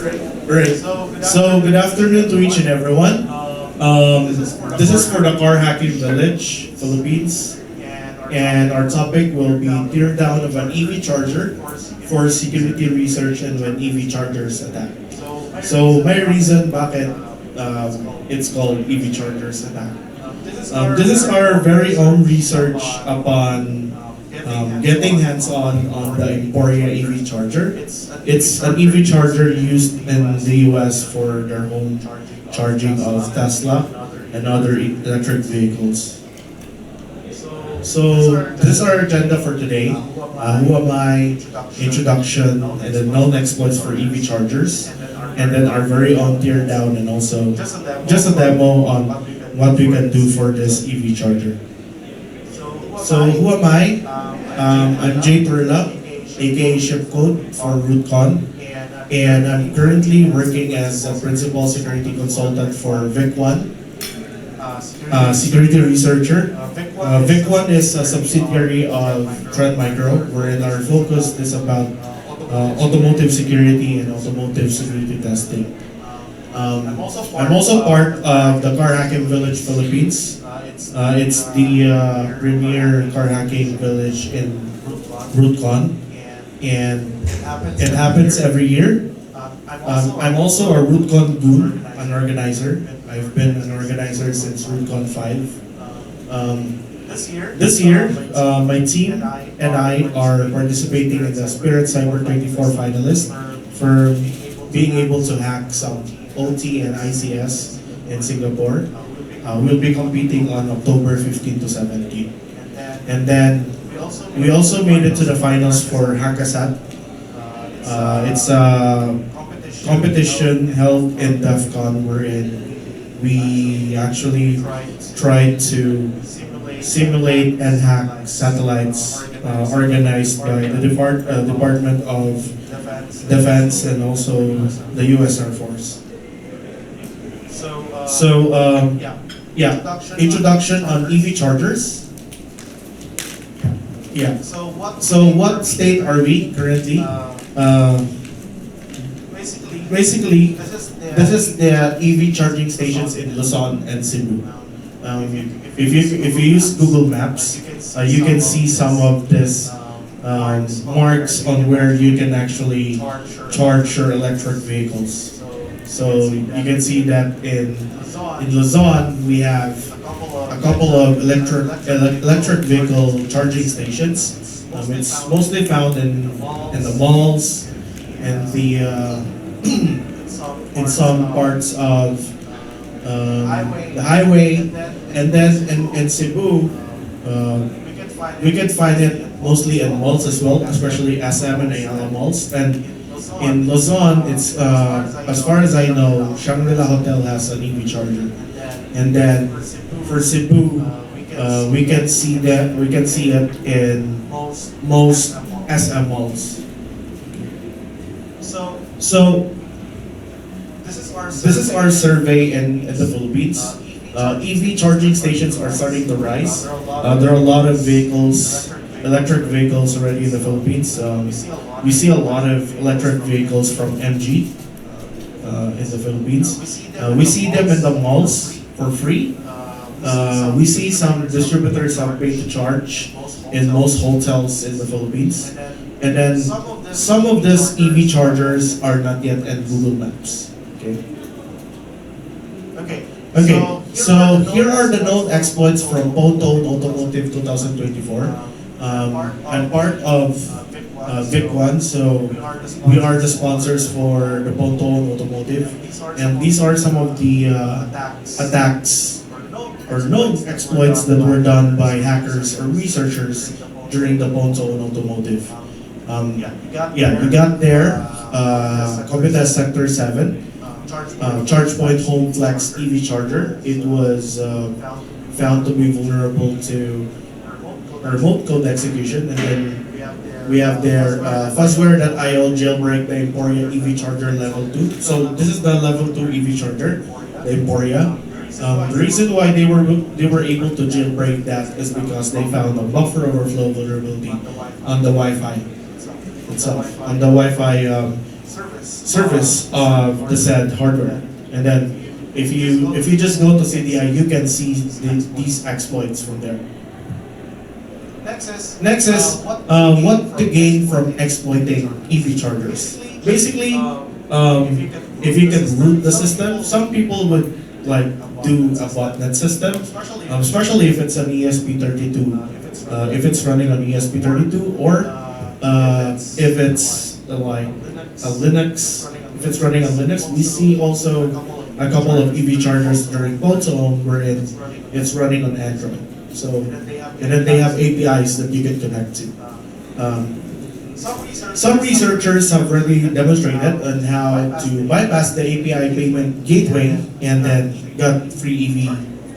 Right. So good afternoon to each and everyone. This is for the Car Hacking Village, Philippines, and our topic will be teardown of an EV charger for security research and when EV chargers attack. So my reason bakit it's called EV chargers attack. This is our very own research upon getting hands-on on the Emporia EV charger. It's an EV charger used in the US for their home charging of Tesla and other electric vehicles. So this is our agenda for today. Who am I? Introduction, and then known exploits for EV chargers, and then our very own teardown, and also just a demo on what we can do for this EV charger. So who am I? I'm Jay Turla, aka Shipcode for RootCon, and I'm currently working as a principal security consultant for VIC1, security researcher. VIC1 is a subsidiary of Trend Micro, wherein our focus is about automotive security and automotive security testing. I'm also part of the Car Hacking Village Philippines. It's the premier car hacking village in RootCon, and it happens every year. I'm also a RootCon goon, an organizer. I've been an organizer since RootCon 5. This year, my team and I are participating in the Spirit Cyber 24 finalist for being able to hack some OT and ICS in Singapore. We'll be competing on October 15 to 17. And then we also made it to the finals for Hackasat. It's a competition held in DEF CON wherein we actually tried to simulate and hack satellites organized by the Department of Defense and also the U.S. Air Force. So, introduction on EV chargers. Yeah. So what state are we currently? Basically, this is the EV charging stations in Luzon and Cebu. If you use Google Maps, you can see some of this marks on where you can actually charge your electric vehicles. So you can see that in Luzon we have a couple of electric vehicle charging stations. It's mostly found in the malls and the in some parts of the highway, and then in Cebu we can find it mostly in malls as well, especially SM and Ayala malls. And in Luzon, it's as far as I know, Shangri-La Hotel has an EV charger. And then for Cebu, we can see it in most SM malls. So this is our survey in the Philippines. EV charging stations are starting to rise. There are a lot of vehicles, electric vehicles already in the Philippines. We see a lot of electric vehicles from MG in the Philippines. We see them in the malls for free. We see some distributors have paid to charge in most hotels in the Philippines. And then some of these EV chargers are not yet in Google Maps. Okay, so here are the known exploits from Pwn2Own Automotive 2024. I'm part of VIC1, so we are the sponsors for the Pwn2Own Automotive, and these are some of the attacks or known exploits that were done by hackers or researchers during the Pwn2Own Automotive. You got there, Computer Sector 7. ChargePoint Home Flex EV charger. It was found to be vulnerable to remote code execution, and then we have their Fuzzware.io jailbreak the Emporia EV charger level 2. So this is the level 2 EV charger, the Emporia. The reason why they were able to jailbreak that is because they found a buffer overflow vulnerability on the Wi-Fi itself, on the Wi-Fi service of the said hardware. And then if you just go to CDI, you can see these exploits from there. Next is what to gain from exploiting EV chargers. Basically, if you can root the system, some people would like do a botnet system, especially if it's an ESP32, if it's running on ESP32, or if it's like a Linux, if it's running on Linux. We see also a couple of EV chargers during Pwn2Own where it's running on Android. So, and then they have APIs that you can connect to. Some researchers have already demonstrated on how to bypass the API payment gateway and then got free EV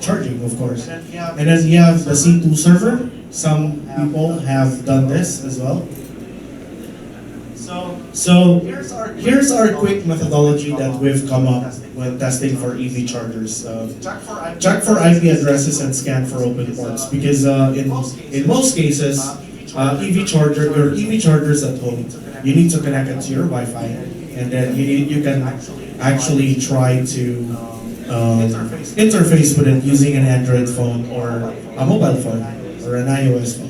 charging, of course. And then you have the C2 server. Some people have done this as well. So here's our quick methodology that we've come up when testing for EV chargers. Check for IP addresses and scan for open ports, because in most cases, EV chargers at home, you need to connect it to your Wi-Fi, and then you can actually try to interface with it using an Android phone or a mobile phone or an iOS phone.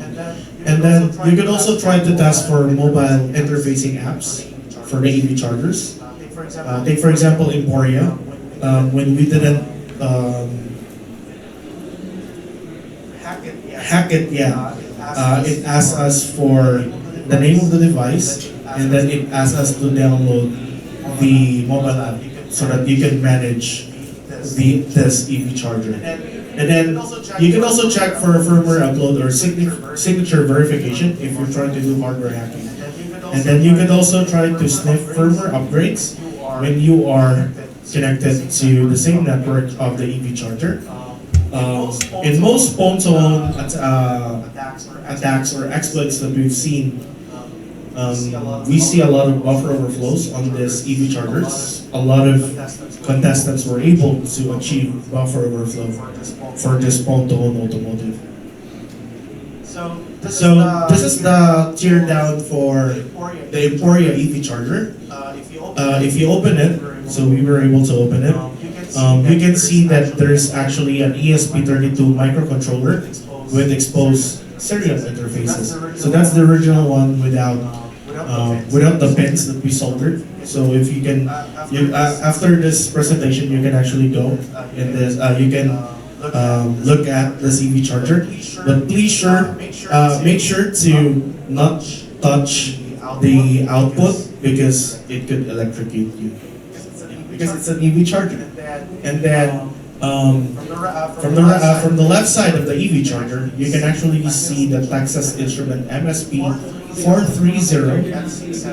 And then you could also try to test for mobile interfacing apps for the EV chargers. Take for example Emporia. When we didn't hack it yet, it asked us for the name of the device, and then it asked us to download the mobile app so that you can manage this EV charger. And then you can also check for firmware upload or signature verification if you're trying to do hardware hacking. And then you can also try to sniff firmware upgrades when you are connected to the same network of the EV charger. In most Pwn2Own attacks or exploits that we've seen, we see a lot of buffer overflows on these EV chargers. A lot of contestants were able to achieve buffer overflow for this Pwn2Own Automotive. So this is the teardown for the Emporia EV charger. If you open it, so we were able to open it, you can see that there's actually an ESP32 microcontroller with exposed serial interfaces. So that's the original one without the pins that we soldered. So if you can, after this presentation, you can actually go in this. You can look at the EV charger, but please make sure to not touch the output because it could electrocute you. Because it's an EV charger. And then from the left side of the EV charger, you can actually see the Texas Instrument MSP 430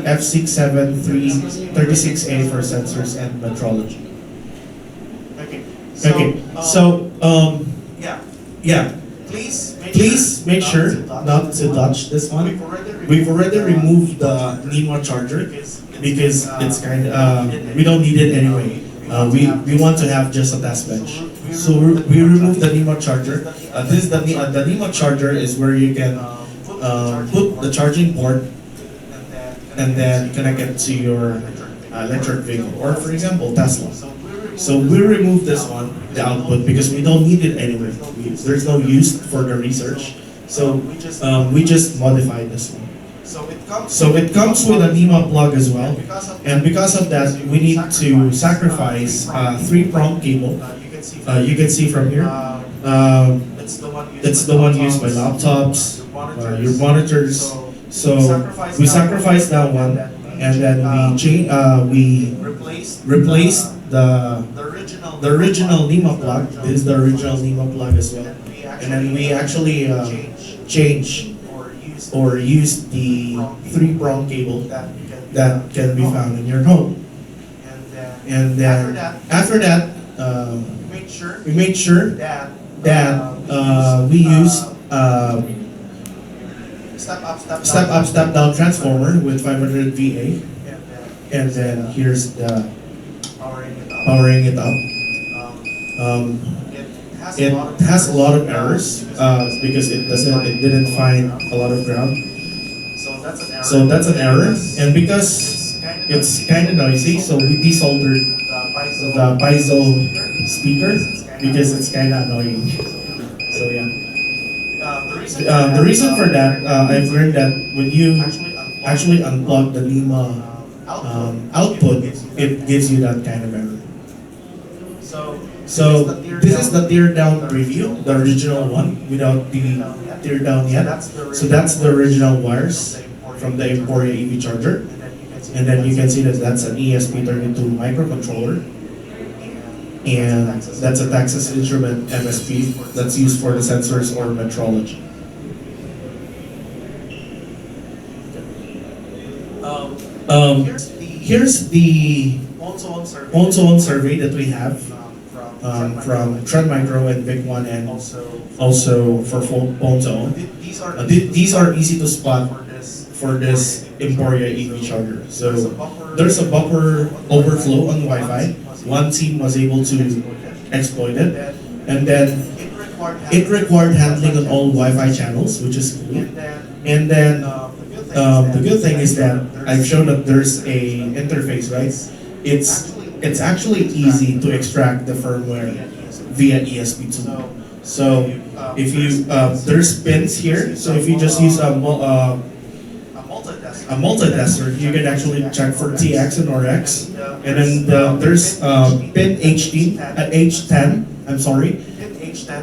F67336A for sensors and metrology. Okay, so please make sure not to touch this one. We've already removed the NEMA charger because it's we don't need it anyway. We want to have just a test bench. So we removed the NEMA charger. This is the NEMA charger is where you can put the charging port and then connect it to your electric vehicle, or for example Tesla. So we removed this one, the output, because we don't need it anyway. There's no use for the research. So we just modified this one. So it comes with a NEMA plug as well, and because of that, we need to sacrifice 3-prong cable. You can see from here. It's the one used by laptops, your monitors. So we sacrificed that one, and then we replaced the original NEMA plug. This is the original NEMA plug as well, and then we actually change or use the 3-prong cable that can be found in your home. And then after that, we made sure that we use step up, step down transformer with 500 VA, and then here's the powering it up. It has a lot of errors because it didn't find a lot of ground. So that's an error, and because it's kind of noisy, so we desoldered the piezo speaker because it's kind of annoying. So yeah. The reason for that, I've learned that when you actually unplug the Lima output, it gives you that kind of error. So this is the teardown preview, the original one without the teardown yet. So that's the original wires from the Emporia EV charger. And then you can see that that's an ESP32 microcontroller. And that's a Texas Instrument MSP that's used for the sensors or metrology. Here's the Pwn2Own survey that we have from Trend Micro and Vic One, and also for Pwn2Own. These are easy to spot for this Emporia EV charger. So there's a buffer overflow on Wi-Fi. One team was able to exploit it, and then it required handling on all Wi-Fi channels, which is cool. And then the good thing is that I've shown that there's a interface, right? It's actually easy to extract the firmware via ESP2. So if you there's pins here, so if you just use a multi-tester, you can actually check for TX and RX, and then there's pin H10. I'm sorry,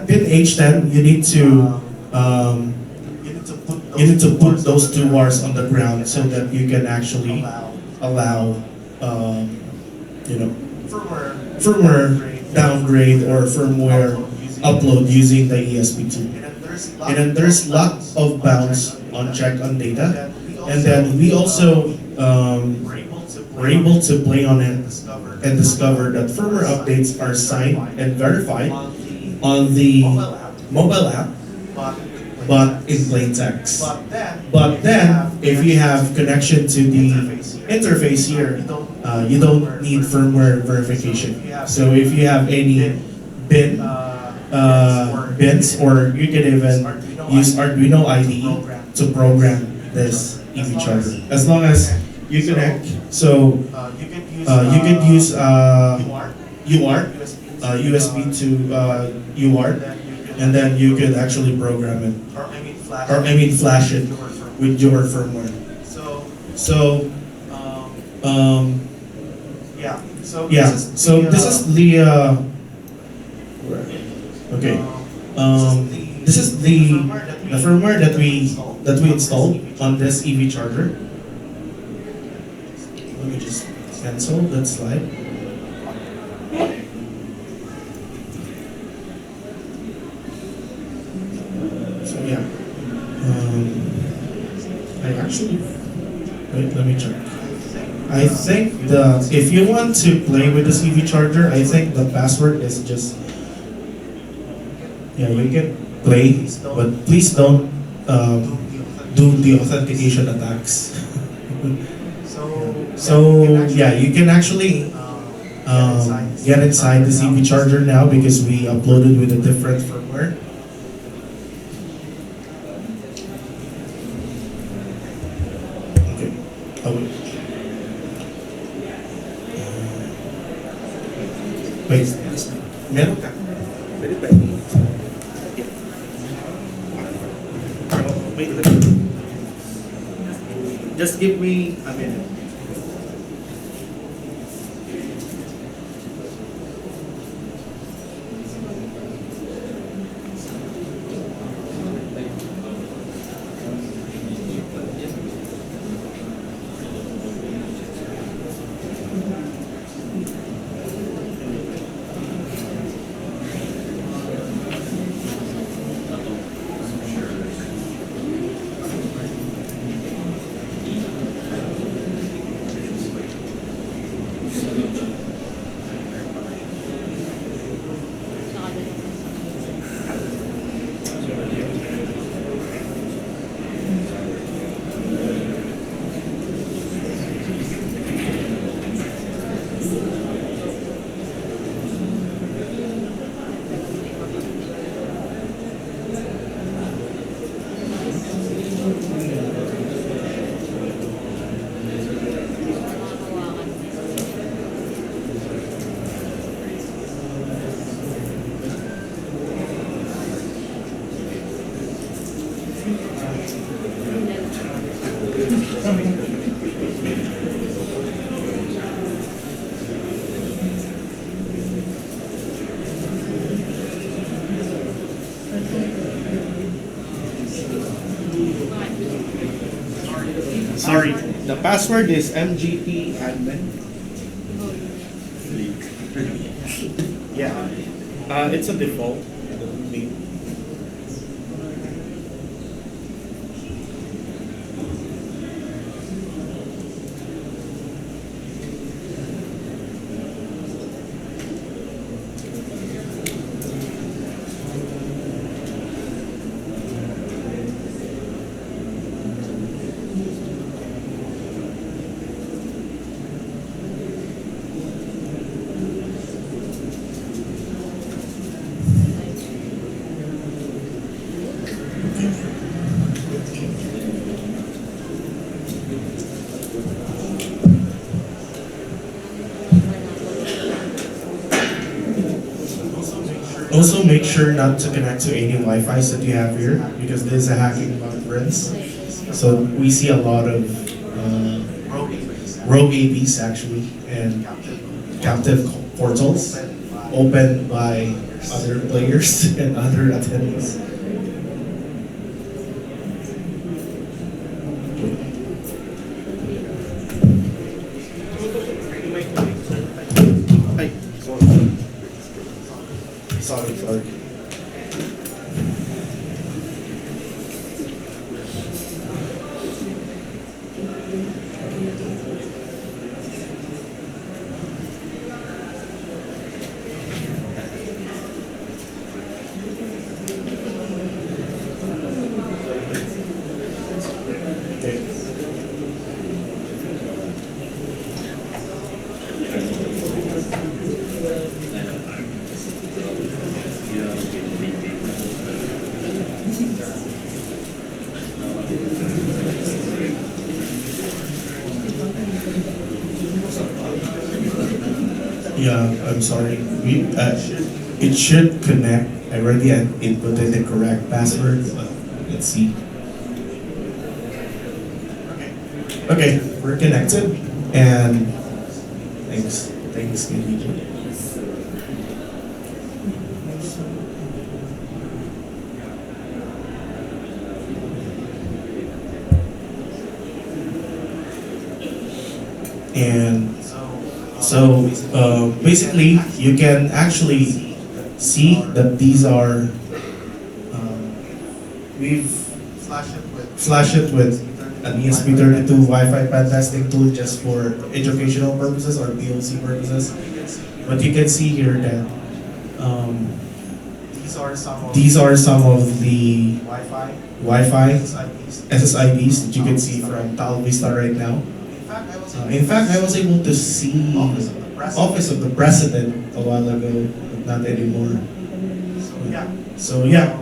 pin H10. You need to put those two wires on the ground so that you can actually allow firmware downgrade or firmware upload using the ESP2. And then there's lots of bounce on check on data. And then we also were able to play on it and discover that firmware updates are signed and verified on the mobile app, but in plain text. But then, if you have connection to the interface here, you don't need firmware verification. So if you have any bins, or you can even use Arduino IDE to program this EV charger. As long as you connect, so you can use UART, USB to UART, and then you could actually program it, or flash it with your firmware. So this is the okay. This is the firmware that we installed on this EV charger. Let me just cancel that slide. So yeah, I actually wait. Let me check. I think if you want to play with this EV charger, I think the password is just, yeah, you can play, but please don't do the authentication attacks. So yeah, you can actually get inside this EV charger now because we uploaded with a different firmware. Okay. Oh, wait. Meron ka? Pwede ba? Wait. Just give me a minute. password is mgp admin. Yeah. It's a default. Also, make sure not to connect to any Wi-Fi's that you have here because this is a hacking conference. So we see a lot of rogue APs actually and captive portals opened by other players and other attendees. Sorry. Yeah, I'm sorry. It should connect. I already inputted the correct password. Let's see. Okay, we're connected. And thanks, KVJ. And so basically, you can actually see that these are, we've flashed it with an ESP32 Wi-Fi pen testing tool just for educational purposes or POC purposes. But you can see here that these are some of the Wi-Fi SSIDs that you can see from Tal Vista right now. In fact, I was able to see Office of the President a while ago, but not anymore. So yeah,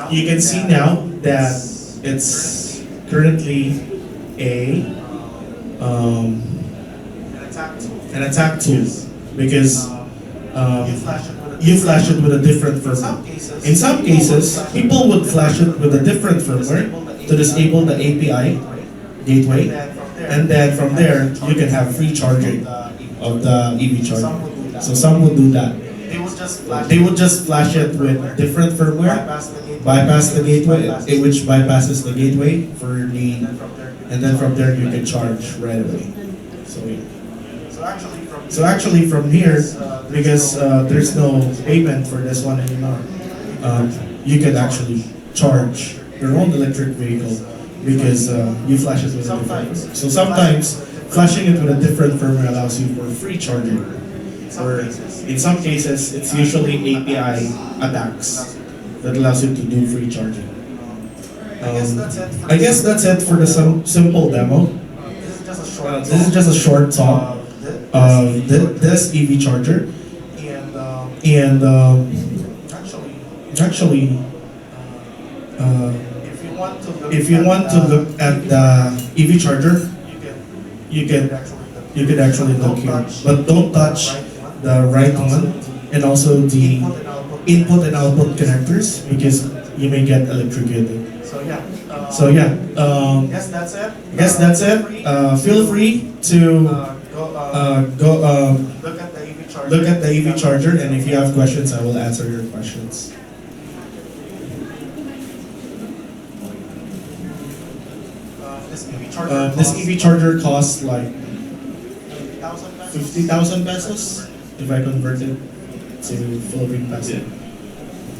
you can see now that it's currently an attack tool because you flash it with a different firmware. In some cases, people would flash it with a different firmware to disable the API gateway, and then from there you can have free charging of the EV charger. So some would do that. They would just flash it with different firmware, bypass the gateway, which bypasses the gateway for the, and then from there you can charge right away. So actually from here, because there's no payment for this one anymore, you can actually charge your own electric vehicle because you flash it with a different. So sometimes flashing it with a different firmware allows you for free charging. Or in some cases, it's usually API attacks that allows you to do free charging. I guess that's it for the simple demo. This is just a short talk of this EV charger, and actually, if you want to look at the EV charger, you could actually look here, but don't touch the right one and also the input and output connectors because you may get electrocuted. So yeah, guess that's it. Feel free to go look at the EV charger, and if you have questions, I will answer your questions. This EV charger costs like 50,000 pesos if I convert it to Philippine peso.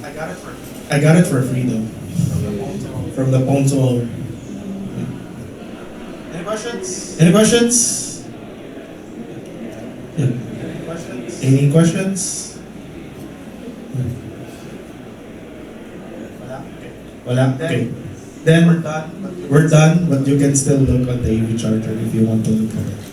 I got it for free though. From the Pwn2Own. Any questions? Any questions? Yeah. Any questions? Wala? Okay. Then We're done. we're done, but you can still look on the EV charger if you want to look at it.